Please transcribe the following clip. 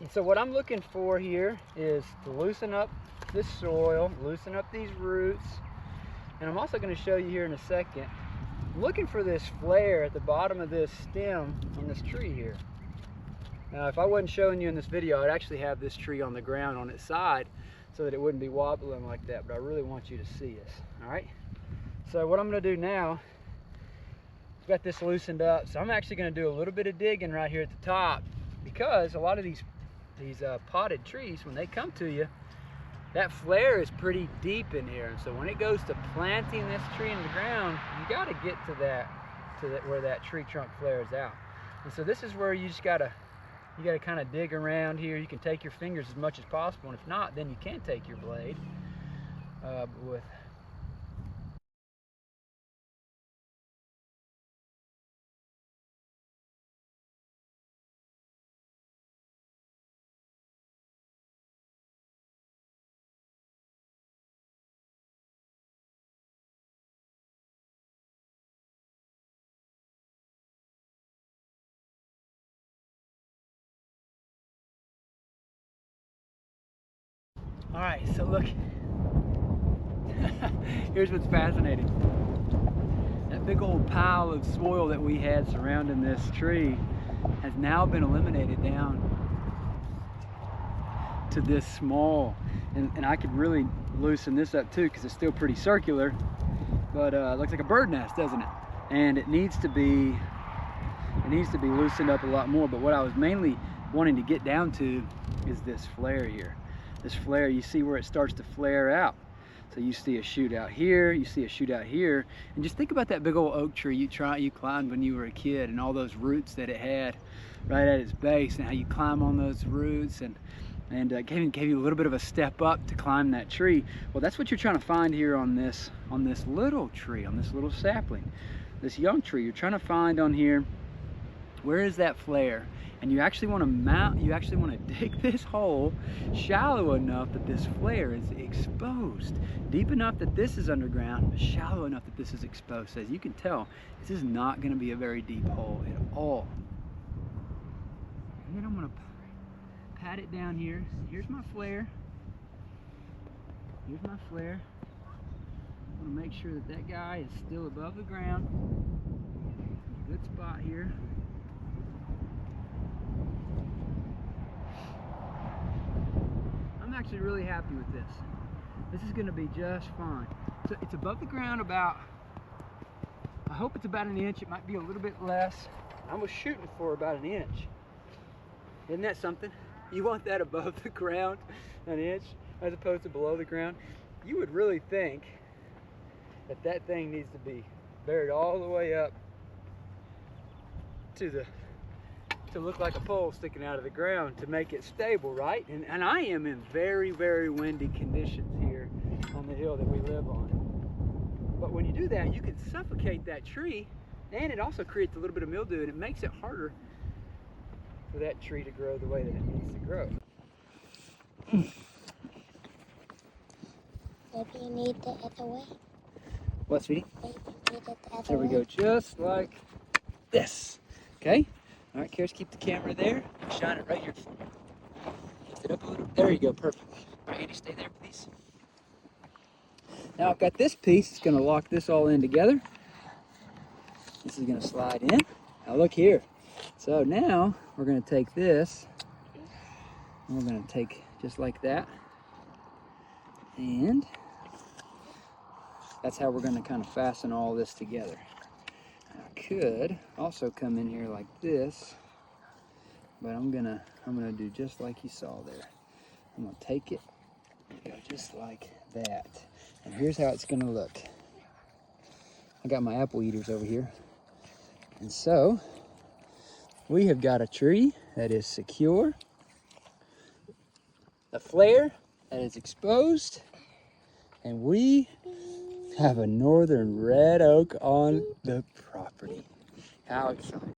And so what I'm looking for here is to loosen up this soil, loosen up these roots, and I'm also going to show you here in a second, I'm looking for this flare at the bottom of this stem on this tree here. Now if I wasn't showing you in this video, I'd actually have this tree on the ground on its side so that it wouldn't be wobbling like that, but I really want you to see this, all right? So what I'm going to do now, I've got this loosened up, so I'm actually going to do a little bit of digging right here at the top, because a lot of these potted trees, when they come to you, that flare is pretty deep in here, and so when it goes to planting this tree in the ground, you got to get to that where that tree trunk flares out. And so this is where you just gotta kind of dig around here. You can take your fingers as much as possible, and if not, then you can take your blade with All right, so look, here's what's fascinating. That big old pile of soil that we had surrounding this tree has now been eliminated down to this small, and I could really loosen this up too because it's still pretty circular, but it looks like a bird nest, doesn't it? And it needs to be loosened up a lot more, but what I was mainly wanting to get down to is this flare here. This flare, you see where it starts to flare out. So you see a shoot out here, you see a shoot out here, and just think about that big old oak tree you climbed when you were a kid, and all those roots that it had right at its base, and how you climb on those roots, and gave you a little bit of a step up to climb that tree. Well, that's what you're trying to find here on this little tree, on this little sapling, this young tree. You're trying to find on here, where is that flare? And you actually want to dig this hole shallow enough that this flare is exposed, deep enough that this is underground, but shallow enough that this is exposed. So as you can tell, this is not going to be a very deep hole at all. And then I'm going to pat it down here. Here's my flare. Here's my flare. I want to make sure that that guy is still above the ground. Good spot here. I'm actually really happy with this. This is going to be just fine. So it's above the ground about, I hope it's about 1 inch. It might be a little bit less. I was shooting for about 1 inch. Isn't that something? You want that above the ground, 1 inch, as opposed to below the ground. You would really think that that thing needs to be buried all the way up to look like a pole sticking out of the ground to make it stable, right? And I am in very, very windy conditions here on the hill that we live on. But when you do that, you can suffocate that tree, and it also creates a little bit of mildew, and it makes it harder for that tree to grow the way that it needs to grow. Maybe you need the other way. What, sweetie? Maybe you need it the other way. There we go, just like this. Okay? All right, Karis, keep the camera there. Shine it right here. Lift it up a little. There you go, perfect. All right, Andy, stay there, please. Now I've got this piece. It's going to lock this all in together. This is going to slide in. Now look here. So now we're going to take this, and we're going to take just like that, and that's how we're going to kind of fasten all this together. I could also come in here like this, but I'm gonna do just like you saw there. I'm gonna take it and go just like that. And here's how it's gonna look. I got my apple eaters over here. And so we have got a tree that is secure, a flare that is exposed, and we have a northern red oak on the property. How exciting.